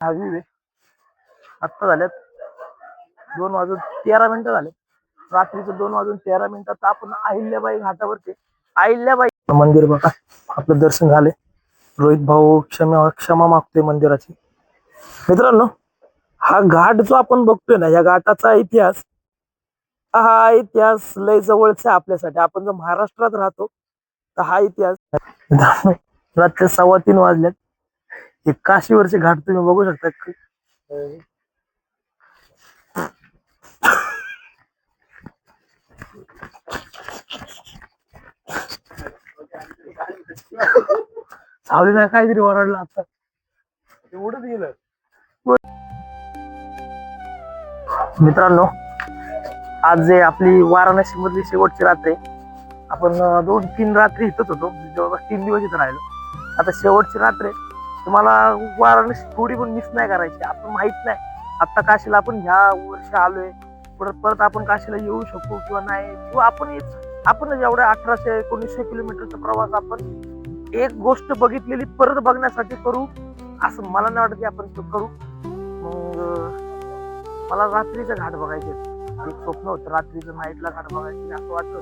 10वी आत्ता झाल्यात 2:13 झाले. रात्रीचं 2:13 आपण अहिल्याबाई घाटावरती अहिल्याबाई मंदिर बघा. आपलं दर्शन झाले. रोहित भाऊ क्षमा क्षमा मागतोय मंदिराची. मित्रांनो, हा घाट जो आपण बघतोय ना, या घाटाचा इतिहास, हा इतिहास लय जवळचा आपल्यासाठी. आपण जर महाराष्ट्रात राहतो तर हा इतिहास रात्री 3:15 वाजल्यात. हे काशीवरचे घाट तुम्ही बघू शकता. सावलीला काहीतरी ओरडलं आता. एवढंच गेलं. मित्रांनो, आज जे आपली वाराणसी मधली शेवटची रात्र आहे. आपण 2-3 रात्री इथंच होतो. जवळपास 3 दिवस इथं राहिलो. आता शेवटची रात्र आहे. तुम्हाला वाराणसी थोडी पण मिस नाही करायची. आपण माहित नाही आता काशीला आपण ह्या वर्षी आलोय, परत आपण काशीला येऊ शकू किंवा नाही, किंवा आपण एवढ्या 1800-1900 किलोमीटरचा प्रवास आपण एक गोष्ट बघितलेली परत बघण्यासाठी करू असं मला नाही वाटत की आपण तो करू. मग मला रात्रीचं घाट बघायचे. एक स्वप्न होतं रात्रीचं, नाईटला घाट बघायचे असं वाटलं.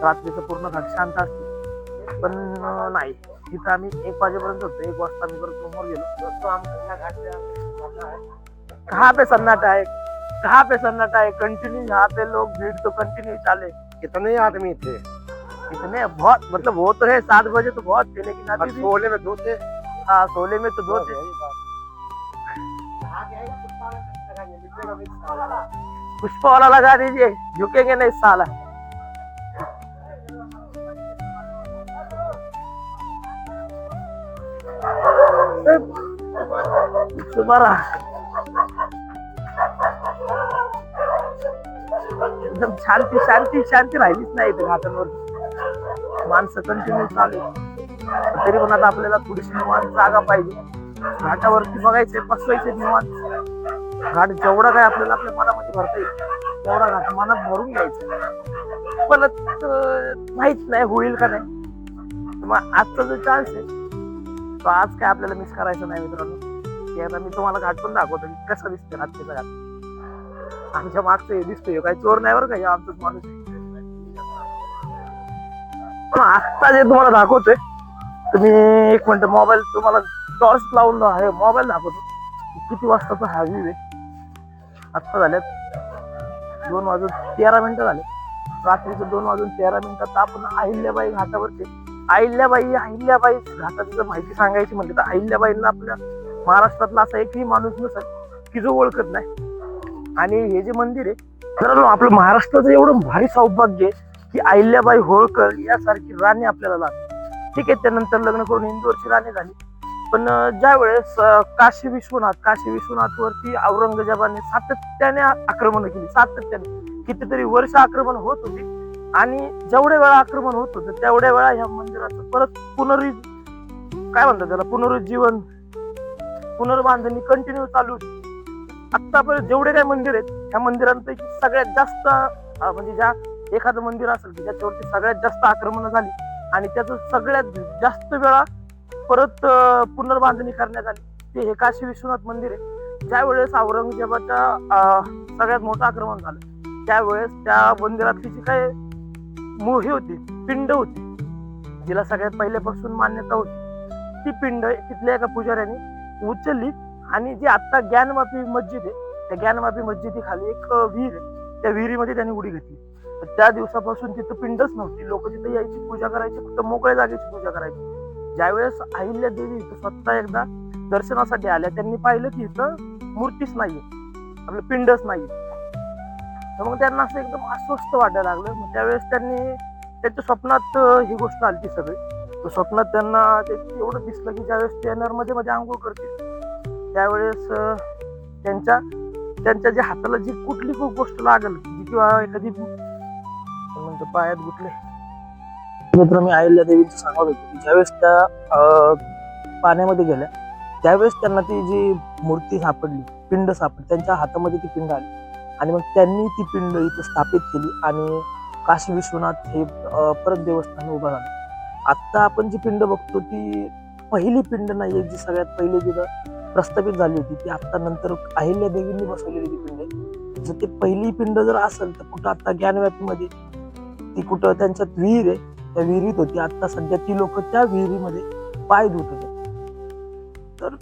रात्रीचं पूर्ण घाट शांत असते, पण नाही. तिथं आम्ही 1 वाजेपर्यंत होतो. 1 वाजता आम्ही परत रूमवर गेलो. कहाँ पे सन्नाटा है, कहाँ पे सन्नाटा है, कंटिन्यू यहाँ पे लोग भीड़ तो कंटिन्यू चाले. कितने आदमी थे? इतने बहुत, मतलब वो तो है 7 बजे तो बहुत थे, लेकिन अभी भी 16 में 2 थे। हाँ 16 में तो 2 थे। पुष्पा वाला लगा दीजिए, झुकेंगे नहीं साला। तुम्हारा एकदम शांती शांती शांती राहिलीच नाही इथे घाटांवर. माणसं कंटिन्यू चालू. तरी पण आता आपल्याला थोडीशी निवांत जागा पाहिजे. घाटावरती बघायचे, बसवायचे निवांत. घाट जेवढा काय आपल्याला आपल्या मनामध्ये भरता येईल तेवढा घाट मनात भरून घ्यायचा. पण माहित नाही होईल का नाही. मग आजचा जो चान्स आहे तो आज काय आपल्याला मिस करायचा नाही मित्रांनो. की आता मी तुम्हाला घाट पण दाखवतो की कसं दिसतं रात्रीचा घाट. आमच्या मागचं हे दिसतोय, काही चोर नाही बरं का, आमचाच माणूस आहे. पण आता जे तुम्हाला दाखवतोय, तुम्ही 1 मिनिट मोबाईल तुम्हाला टॉर्च लावून मोबाईल दाखवतो. किती वाजताचा हा व्ह्यू आहे. आत्ता झाल्यात 2:13 झाले. रात्रीचं 2:13 आपण अहिल्याबाई घाटावरती. अहिल्याबाई घाटाची जर माहिती सांगायची म्हणली तर अहिल्याबाईंना आपल्या महाराष्ट्रातला असा एकही माणूस नसेल की जो ओळखत नाही. आणि हे जे मंदिर आहे, तर आपलं महाराष्ट्राचं एवढं भारी सौभाग्य आहे की अहिल्याबाई होळकर यासारखी राणी आपल्याला लागली. ठीक आहे, त्यानंतर लग्न करून इंदोरची राणी झाली. पण ज्या वेळेस काशी विश्वनाथ वरती औरंगजेबाने सातत्याने आक्रमण केली, सातत्याने कितीतरी वर्ष आक्रमण होत होती. आणि जेवढ्या वेळा आक्रमण होत होतं तेवढ्या वेळा ह्या मंदिराचं परत काय म्हणतात त्याला, पुनर्बांधणी कंटिन्यू चालू होती. आतापर्यंत जेवढे काही मंदिर आहेत ह्या मंदिरांपैकी सगळ्यात जास्त म्हणजे ज्या एखादं मंदिर असेल की ज्याच्यावरती सगळ्यात जास्त आक्रमण झाली आणि त्याचं सगळ्यात जास्त वेळा परत पुनर्बांधणी करण्यात आली, ते हे काशी विश्वनाथ मंदिर आहे. ज्या वेळेस औरंगजेबाच्या सगळ्यात मोठं आक्रमण झालं त्यावेळेस त्या मंदिरातली जी काय ही होती, पिंड होती, जिला सगळ्यात पहिल्यापासून मान्यता होती, ती पिंड तिथल्या एका पुजाऱ्याने उचलली. आणि जी आता ज्ञानमापी मस्जिद आहे, त्या ज्ञानमापी मस्जिदी खाली एक विहीर आहे, त्या विहिरीमध्ये त्यांनी उडी घेतली. तर त्या दिवसापासून तिथं पिंडच नव्हती. लोक तिथे यायची, पूजा करायची, फक्त मोकळ्या जागेची पूजा करायची. ज्यावेळेस अहिल्या देवी इथं स्वतः एकदा दर्शनासाठी आल्या, त्यांनी पाहिलं की इथं मूर्तीच नाहीये, आपलं पिंडच नाहीये. तर मग त्यांना असं एकदम अस्वस्थ वाटायला लागलं. मग त्यावेळेस त्यांनी त्यांच्या स्वप्नात ही गोष्ट आली सगळी. तर स्वप्नात त्यांना एवढं दिसलं की ज्यावेळेस ते नर्मदेमध्ये आंघोळ करतील त्यावेळेस त्यांच्या जे हाताला जी कुठली खूप गोष्ट लागल किंवा एखादी म्हणतो पायात गुतले. मित्र मी अहिल्या देवीचं सांगत होतो की ज्यावेळेस त्या पाण्यामध्ये गेल्या त्यावेळेस त्यांना ती जी मूर्ती सापडली, पिंड सापडली, त्यांच्या हातामध्ये ती पिंड आली. आणि मग त्यांनी ती पिंड इथं स्थापित केली आणि काशी विश्वनाथ हे परत देवस्थान उभं झालं. आता आपण जी पिंड बघतो ती पहिली पिंड नाहीये, जी सगळ्यात पहिली तिथं प्रस्थापित झाली होती ती आता नंतर अहिल्या देवींनी बसवलेली ती पिंड आहे. जर ती पहिली पिंड जर असेल तर कुठं आता ज्ञानव्यापीमध्ये ती कुठं त्यांच्यात विहीर आहे, त्या विहिरीत होती. आता सध्या ती लोक त्या विहिरीमध्ये पाय धुत होते. तर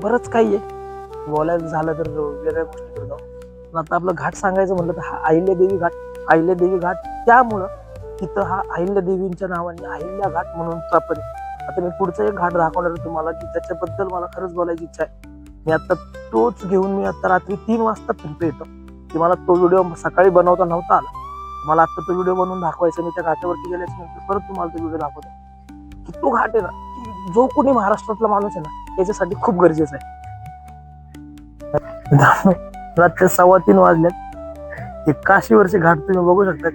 बरंच काही आहे बोलायला झालं तर वेगळ्या गोष्टीकडे जाऊ. पण आता आपलं घाट सांगायचं म्हटलं तर हा अहिल्यादेवी घाट. अहिल्यादेवी घाट त्यामुळं तिथं हा अहिल्यादेवींच्या नावाने अहिल्या घाट म्हणून स्थापन आहे. आता मी पुढचा एक घाट दाखवणार आहे तुम्हाला की त्याच्याबद्दल मला खरंच बोलायची इच्छा आहे. मी आता तोच घेऊन मी आता रात्री 3 वाजता फिरतो येतो की मला तो व्हिडिओ सकाळी बनवता नव्हता आला. मला आता तो व्हिडिओ बनवून दाखवायचा. मी त्या घाटावरती गेल्याच्या नंतर परत तुम्हाला तो व्हिडिओ दाखवतो की तो घाट आहे ना, की जो कोणी महाराष्ट्रातला माणूस आहे ना त्याच्यासाठी खूप गरजेचं आहे. रात्री 3:15 वाजल्यात. हे काशीवरचे घाट तुम्ही बघू शकता.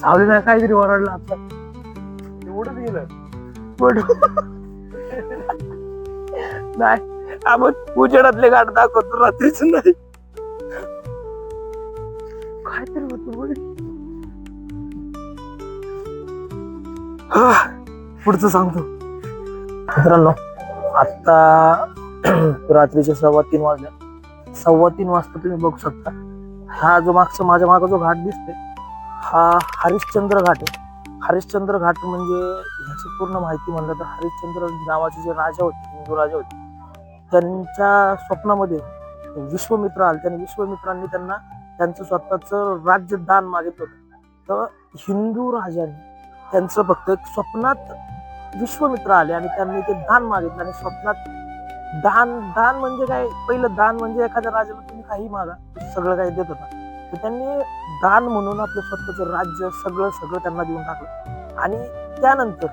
सावली नाही काहीतरी ओरडला आता उडत गेलं. नाही आपण उजेडातले घाट दाखवतो रात्रीच नाही. काहीतरी होत पुढचं सांगतो. मित्रांनो आता रात्रीचे 3:15 वाजले. 3:15 वाजता तुम्ही बघू शकता हा जो माझ्या मागं जो घाट दिसतोय हा हरिश्चंद्र घाट आहे. हरिश्चंद्र घाट म्हणजे ह्याची पूर्ण माहिती म्हणलं तर हरिश्चंद्र नावाचे जे राजा होते, हिंदू राजा होते, त्यांच्या स्वप्नामध्ये विश्वामित्र आले. त्यांनी विश्वामित्रांनी त्यांना त्यांचं स्वतःच राज्य दान मागितलं होतं. तर हिंदू राजांनी त्यांचं फक्त एक स्वप्नात विश्वामित्र आले आणि त्यांनी ते दान मागितलं. आणि स्वप्नात दान म्हणजे काय, पहिलं दान म्हणजे एखाद्या राजाला तुम्ही काही मागा सगळं काही देत होता. तर त्यांनी दान म्हणून आपलं स्वतःचं राज्य सगळं त्यांना देऊन टाकलं. आणि त्यानंतर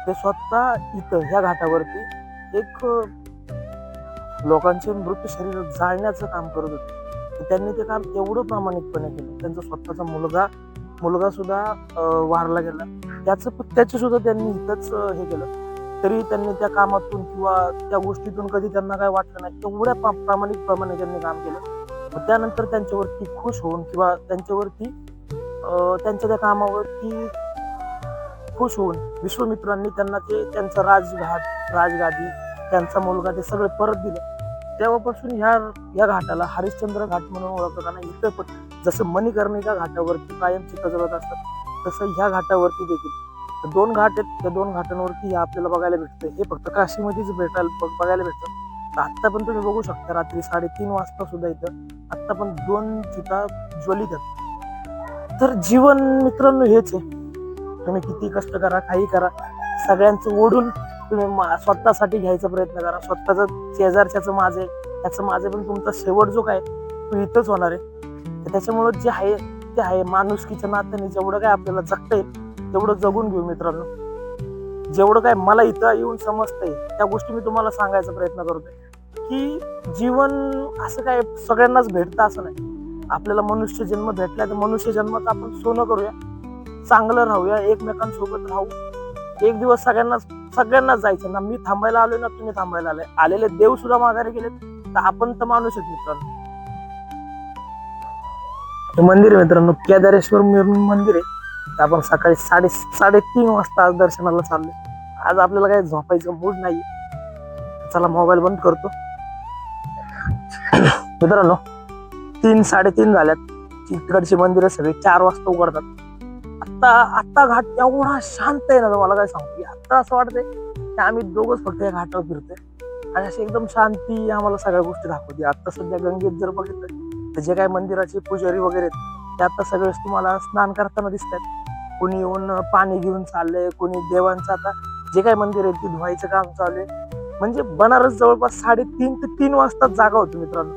ते स्वतः इथं ह्या घाटावरती एक लोकांचे मृत शरीर जाळण्याचं काम करत होते. तर त्यांनी ते काम एवढं प्रामाणिकपणे केलं. त्यांचा स्वतःचा मुलगा सुद्धा वारला गेला. त्याचे सुद्धा त्यांनी इथंच हे केलं. तरी त्यांनी त्या कामातून किंवा त्या गोष्टीतून कधी त्यांना काय वाटलं नाही. एवढ्या प्रामाणिकपणे त्यांनी काम केलं. त्यानंतर त्यांच्यावरती खुश होऊन किंवा त्यांच्यावरती त्यांच्या त्या कामावरती खुश होऊन विश्वामित्रांनी त्यांना ते त्यांचं राजगादी त्यांचा मुलगा ते सगळे परत दिलं. तेव्हापासून ह्या घाटाला हरिश्चंद्र घाट म्हणून ओळखलं. आणि इथं पण जसं मणिकर्णिका घाटावरती कायम चिखल जळत असतात तसं ह्या घाटावरती देखील 2 घाट आहेत. त्या 2 घाटांवरती हे आपल्याला बघायला भेटतं. हे फक्त काशीमध्येच बघायला भेटतं. आता पण तुम्ही बघू शकता रात्री 3:30 वाजता सुद्धा इथं आता पण 2 चिता ज्वलित आहेत. तर जीवन मित्रांनो हेच आहे. तुम्ही किती कष्ट करा, काही करा, सगळ्यांचं ओढून तुम्ही स्वतःसाठी घ्यायचा प्रयत्न करा. स्वतःच शेजारच्याचं माझे त्याचं माझे पण तुमचा शेवट जो काय तो इथंच होणार आहे. तर त्याच्यामुळं जे आहे ते आहे. माणुसकीच्या नात्याने जेवढं काय आपल्याला जगता येईल तेवढं जगून घेऊ मित्रांनो. जेवढं काय मला इथं येऊन समजतंय त्या गोष्टी मी तुम्हाला सांगायचा प्रयत्न करतोय की जीवन असं काय सगळ्यांनाच भेटतं असं नाही. आपल्याला मनुष्य जन्म भेटलाय तर मनुष्य जन्माचं आपण सोनं करूया, चांगलं राहूया, एकमेकांसोबत राहू. एक दिवस सगळ्यांनाच जायचं ना. मी थांबायला आलोय ना तुम्ही थांबायला आलेले देव सुद्धा माघारी गेलेत. तर आपण तर माणूस आहेत मित्रांनो. हे मंदिर आहे मित्रांनो केदारेश्वर मंदिर आहे. आपण सकाळी 3:30 वाजता आज दर्शनाला चाललोय. आज आपल्याला काही झोपायचं मूड नाही. चला मोबाईल बंद करतो. मित्रांनो 3-3:30 झाल्यात. तिकडची मंदिरं सगळी 4 वाजता उघडतात. आता घाट एवढा शांत आहे ना तुम्हाला काय सांगतो. आता असं वाटतंय की आम्ही दोघंच फक्त या घाटावर फिरतोय आणि अशी एकदम शांती आम्हाला सगळ्या गोष्टी दाखवते. आता सध्या गंगेत जर बघितलं तर जे काही मंदिराचे पुजारी वगैरे ते आता सगळेच तुम्हाला स्नान करताना दिसतात. कोणी येऊन पाणी घेऊन चाललंय, कोणी देवांचं आता जे काही मंदिर आहे ते धुवायचं काम चालू आहे. म्हणजे बनारस जवळपास 3:30 ते 3 वाजता जागा होती मित्रांनो.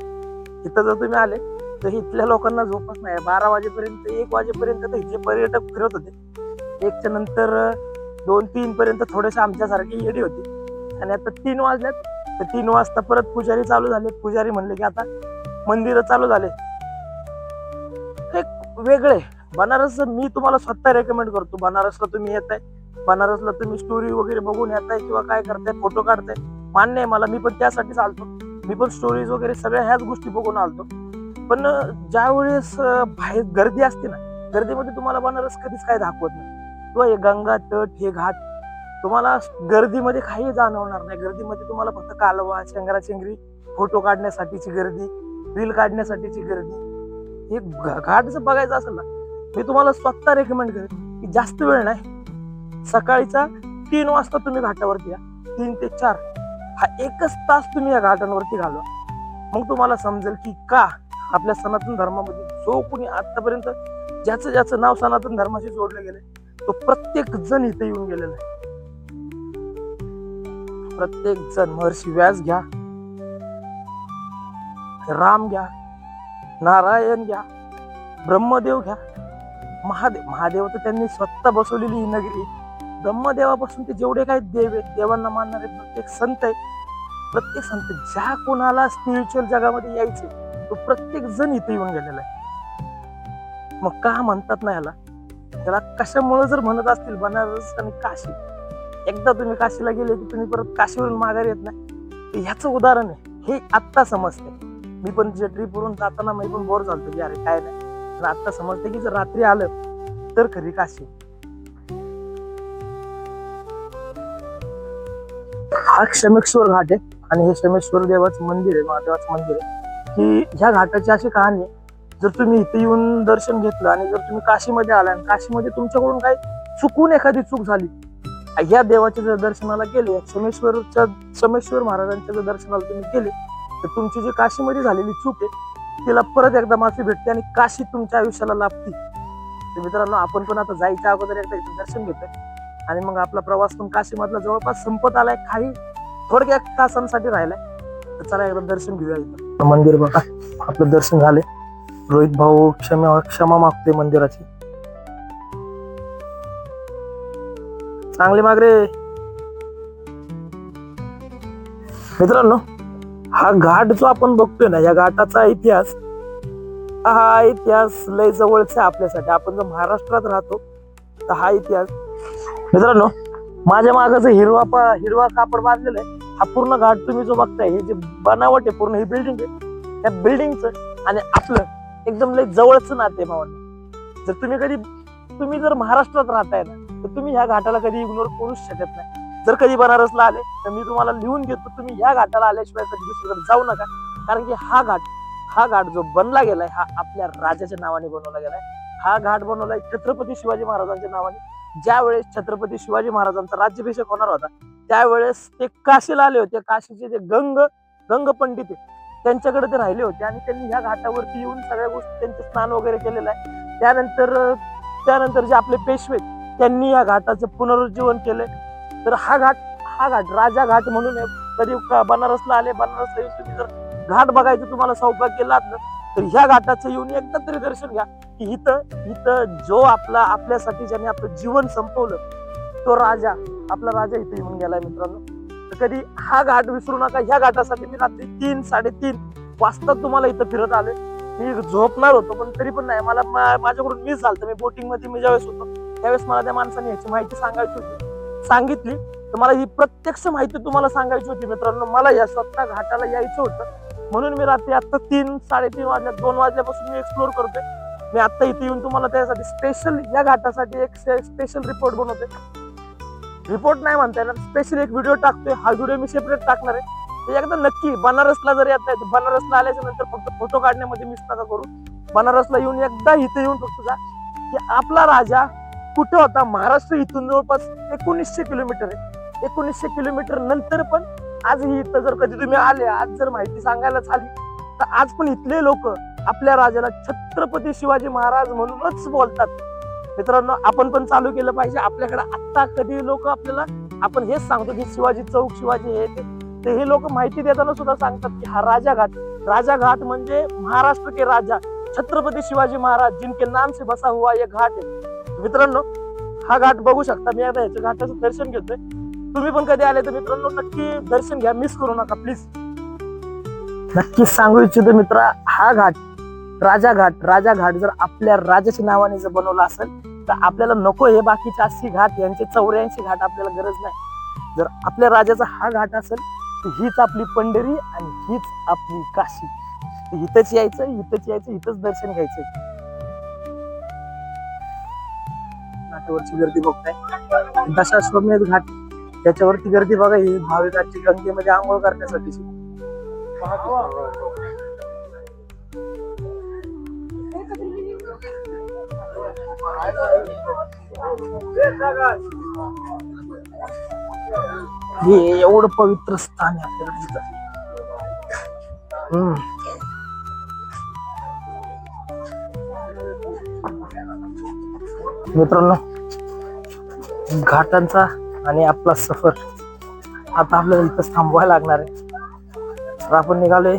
इथं जर तुम्ही आले तर इथल्या लोकांना झोपच नाही. 12 वाजेपर्यंत 1 वाजेपर्यंत तर इथले पर्यटक फिरत होते. 1च्या नंतर 2-3 पर्यंत थोडेसे आमच्यासारखी येडी होती. आणि आता 3 वाजल्यात तर 3 वाजता परत पुजारी चालू झाले. पुजारी म्हणले की आता मंदिर चालू झाले. एक वेगळे बनारस मी तुम्हाला स्वतः रेकमेंड करतो. बनारसला तुम्ही येताय, बनारसला तुम्ही स्टोरी वगैरे बघून येताय किंवा काय करताय, फोटो काढताय, मान्य आहे मला. मी पण त्यासाठी चालतो. मी पण स्टोरीज वगैरे सगळ्या ह्याच गोष्टी बघून आलतो. पण ज्या वेळेस बाहेर गर्दी असते ना, गर्दीमध्ये तुम्हाला बनारस कधीच काय दाखवत नाही. किंवा हे गंगा तट, हे घाट तुम्हाला गर्दीमध्ये काही जाणवणार नाही. गर्दीमध्ये तुम्हाला फक्त कालवा, चेंगराचेंगरी, फोटो काढण्यासाठीची गर्दी, रील काढण्यासाठीची गर्दी. हे घाट जर बघायचं असेल ना, मी तुम्हाला स्वतः रेकमेंड करेन की जास्त वेळ नाही, सकाळीचा 3 वाजता तुम्ही घाटावरती या. 3 ते 4 हा 1च तास तुम्ही या घाटांवरती घालवा. मग तुम्हाला समजेल की का आपल्या सनातन धर्मामध्ये जो कोणी आतापर्यंत ज्याचं नाव सनातन धर्माशी जोडलं गेलंय, तो प्रत्येक जण इथे येऊन गेलेला आहे. प्रत्येक जण. महर्षी व्यास घ्या, राम घ्या, नारायण घ्या, ब्रह्मदेव घ्या, महादेव तर त्यांनी स्वतः बसवलेली ही नगरी. ब्रह्मदेवापासून ते जेवढे काही देव आहेत, देवांना मानणारे प्रत्येक संत आहे, प्रत्येक संत ज्या कोणाला स्पिरिच्युअल जगामध्ये यायचे, तो प्रत्येक जण इथे येऊन गेलेला आहे. मग का म्हणतात ना याला, त्याला कशामुळे जर म्हणत असतील बनारस आणि काशी, एकदा तुम्ही काशीला गेले की तुम्ही परत काशीवरून माघारी येत नाही, ह्याचं उदाहरण आहे. हे आत्ता समजते. मी पण जे ट्रिपवरून जाताना मी पण बोर झालतो की अरे काय नाही, पण आत्ता समजते की जर रात्री आलं तर खरी काशी. हा क्षमेश्वर घाट आहे आणि हे क्षमेश्वर देवाचं मंदिर आहे, महादेवाचं मंदिर आहे. की ह्या घाटाची अशी कहाणी आहे, जर तुम्ही इथे येऊन दर्शन घेतलं आणि जर तुम्ही काशीमध्ये आला आणि काशीमध्ये तुमच्याकडून काही चुकून एखादी चूक झाली, ह्या देवाच्या जर दर्शनाला गेले, क्षमेश्वर महाराजांच्या जर दर्शनाला तुम्ही गेले, तर तुमची जी काशीमध्ये झालेली चूक आहे तिला परत एकदा माफी भेटते आणि काशी तुमच्या आयुष्याला लाभते. तर मित्रांनो, आपण पण आता जायच्या अगोदर एकदा इथे दर्शन घेतोय आणि मग आपला प्रवास पण काशीमधला जवळपास संपत आलाय, काही थोडक्या तासांसाठी राहिलाय. तर चला एकदा दर्शन घेऊया. इथं मंदिर बघा, आपलं दर्शन झाले. रोहित भाऊ क्षमा मागतोय मंदिराची. चांगले मागरे. मित्रांनो, हा घाट जो आपण बघतोय ना, या घाटाचा इतिहास, हा इतिहास लय जवळचा आपल्यासाठी. आपण जर महाराष्ट्रात राहतो तर हा इतिहास, मित्रांनो, माझ्या मागाचं हिरवा कापड बांधलेलं आहे. हा पूर्ण घाट तुम्ही जो बघताय, हे जे बनावट आहे पूर्ण, ही बिल्डिंग आहे, त्या बिल्डिंगचं आणि आपलं एकदम लय जवळचं नाते भावांना. जर तुम्ही जर महाराष्ट्रात राहताय ना, तर तुम्ही ह्या घाटाला कधी इग्नोर करूच शकत नाही. जर कधी बनारसला आले तर मी तुम्हाला लिहून देतो, तुम्ही ह्या घाटाला आल्याशिवाय कधी दुसरीकडे जाऊ नका. कारण की हा घाट जो बनला गेलाय, हा आपल्या राजाच्या नावाने बनवला गेलाय. हा घाट बनवलाय छत्रपती शिवाजी महाराजांच्या नावाने. ज्या वेळेस छत्रपती शिवाजी महाराजांचा राज्याभिषेक होणार होता, त्यावेळेस ते काशीला आले होते. काशीचे जे गंग पंडित आहे, त्यांच्याकडे ते राहिले होते आणि त्यांनी ह्या घाटावरती येऊन सगळ्या गोष्टी, त्यांचे स्नान वगैरे केलेलं आहे. त्यानंतर जे आपले पेशवे, त्यांनी या घाटाचं पुनरुज्जीवन केलंय. तर हा घाट राजा घाट म्हणून कधी बनारसला आले, बनारसला येऊन तुम्ही जर घाट बघायचं तुम्हाला सौभाग्य लाभलं, तर ह्या घाटाचं येऊन एकदा तरी दर्शन घ्या. की इथं जो आपल्यासाठी ज्याने आपलं जीवन संपवलं, तो आपला राजा इथे येऊन गेलाय मित्रांनो. तर कधी हा घाट विसरू नका. ह्या घाटासाठी मी रात्री 3-3:30 वाजता तुम्हाला इथं फिरत आले. मी झोपणार होतो, पण तरी पण नाही, मला माझ्याकडून मिस झालं. मी बोटिंग मध्ये मी ज्यावेळेस होतो त्यावेळेस मला त्या माणसाने ह्याची माहिती सांगितली, तर मला ही प्रत्यक्ष माहिती तुम्हाला सांगायची होती मित्रांनो. मला या स्वतः घाटाला यायचं होतं, म्हणून मी रात्री आता 3-3:30 वाजल्या, 2 वाजल्यापासून मी एक्सप्लोर करतोय. मी आता इथे येऊन तुम्हाला त्यासाठी स्पेशल, या घाटासाठी एक स्पेशल रिपोर्ट बनवतोय. रिपोर्ट नाही म्हणता येणार, स्पेशल एक व्हिडिओ टाकतोय. हा व्हिडिओ मी सेपरेट टाकणार आहे. एकदा नक्की बनारसला जर येत आहे, बनारसला आल्याच्या नंतर फक्त फोटो काढण्यामध्ये मिस नका करू. बनारसला येऊन एकदा इथे येऊन फक्त जा की आपला राजा कुठे होता. महाराष्ट्र इथून जवळपास 1900 किलोमीटर आहे. 1900 किलोमीटर नंतर पण आजही इथं जर कधी तुम्ही आले, आज जर माहिती सांगायला झाली, तर आज पण इथले लोक आपल्या राजाला छत्रपती शिवाजी महाराज म्हणूनच बोलतात. मित्रांनो, आपण पण चालू केलं पाहिजे. आपल्याकडे आता कधी लोक आपल्याला, आपण हेच सांगतो की शिवाजी चौक, शिवाजी हे लोक माहिती देताना सुद्धा सांगतात की हा राजा घाट म्हणजे महाराष्ट्र के राजा छत्रपती शिवाजी महाराज जिनके नाम से बसा हुआ ये घाट आहे. मित्रांनो, हा घाट बघू शकता. मी आता याच्या घाटाचं दर्शन घेतोय. तुम्ही पण कधी आले तर मित्रांनो नक्की दर्शन घ्या, मिस करू नका प्लीज. नक्कीच सांगू इच्छितो मित्रा, हा घाट राजा घाट जर आपल्या राजाच्या नावाने जर बनवला असेल, तर आपल्याला नको हे बाकीचे 80 घाट, यांचे 84 घाट आपल्याला गरज नाही. जर आपल्या राजाचा हा घाट असेल, तर हीच आपली पंढरी आणि हीच आपली काशी. इथंच यायचं, इथंच यायचं, इथंच दर्शन घ्यायचं. घाटावरची गर्दी बघताय, दशाश्वमेध घाट, त्याच्यावरती गर्दी बघा. ही भाविकांची गंगेमध्ये आंघोळ करण्यासाठीची. हे एवढं पवित्र स्थान आहे आपल्याला तिथं. मित्रांनो, घाटांचा आणि आपला सफर आता आपल्याला इथं थांबवायला लागणार आहे. तर आपण निघालोय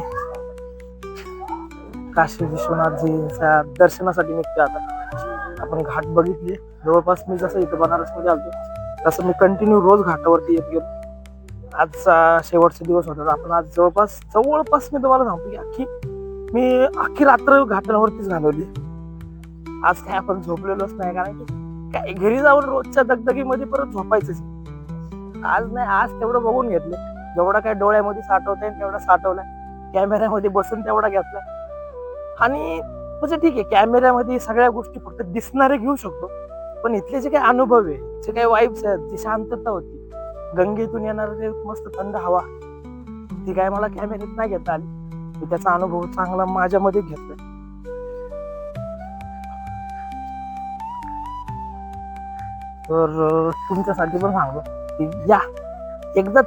काशी विश्वनाथजीच्या दर्शनासाठी निघतोय. आता आपण घाट बघितले जवळपास. मी जसं इथं बनारस मध्ये आलतो तसं मी कंटिन्यू रोज घाटावरती येत गेलो. आजचा शेवटचा दिवस होता. आपण आज जवळपास मी तुम्हाला सांगतो की अख्खी रात्र घाटावरतीच घालवली. आज काय आपण झोपलेलोच नाही, कारण की काय घरी जाऊन रोजच्या दगदगीमध्ये परत झोपायचंच. आज नाही, आज तेवढं बघून घेतलं जेवढा काय डोळ्यामध्ये साठवता येईल तेवढा साठवलाय. कॅमेऱ्यामध्ये बसून तेवढा घेतला. आणि म्हणजे ठीक आहे, कॅमेऱ्यामध्ये सगळ्या गोष्टी फक्त दिसणारे घेऊ शकतो, पण इथले जे काही अनुभव आहे, जे काही वाईब्स आहेत, जी शांतता होती, गंगेतून येणार ते मस्त थंड हवा, ती काय मला कॅमेऱ्यात नाही घेता आली. मी त्याचा अनुभव चांगला माझ्यामध्ये घेतलाय. तर तुमच्यासाठी पण सांगतो की या एकदा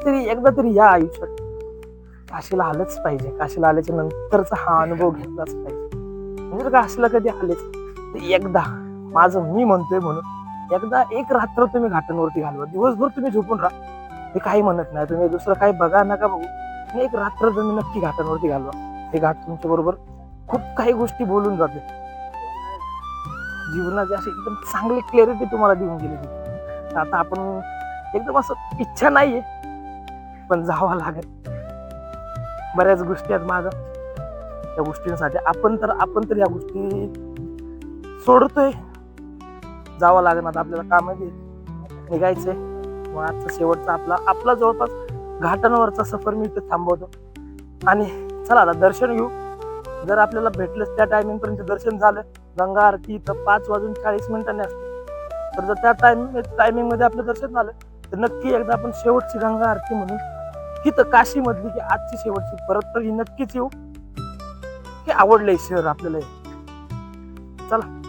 तरी या आयुष्यात. काशीला आलंच पाहिजे. काशीला आल्याच्या नंतरचा हा अनुभव घेतलाच पाहिजे. म्हणजे काशीला कधी आलेच ते एकदा, माझं मी म्हणतोय म्हणून, एकदा एक रात्र तुम्ही घाटांवरती घालवा. दिवसभर तुम्ही झोपून राहा, मी काही म्हणत नाही. तुम्ही दुसरं काही बघा नका बघू, आणि एक रात्र तुम्ही नक्की घाटांवरती घालवा. हे घाट तुमच्या बरोबर खूप काही गोष्टी बोलून जाते. जीवनाची अशी एकदम चांगली क्लॅरिटी तुम्हाला देऊन गेली. आता आपण एकदम असं इच्छा नाहीये, पण जावं लागेल. बऱ्याच गोष्टी आहेत माझ्या, त्या गोष्टींसाठी आपण तर या गोष्टी सोडतोय. जावं लागेल. आता आपल्याला कामामध्ये निघायचंय. मग आजचा शेवटचा आपला जवळपास घाटांवरचा सफर मी इथे थांबवतो. आणि चला आता दर्शन घेऊ. जर आपल्याला भेटलं त्या टायमिंग पर्यंत दर्शन झालं, गंगा आरती तर 5:40 असते. तर जर त्या टायमिंग मध्ये आपलं दर्शन झालं तर नक्की एकदा आपण शेवटची गंगा आरती म्हणून तिथं काशी मधली की आजची शेवटची परत तर ही नक्कीच येऊ. की आवडलंय शहर आपल्याला. चला.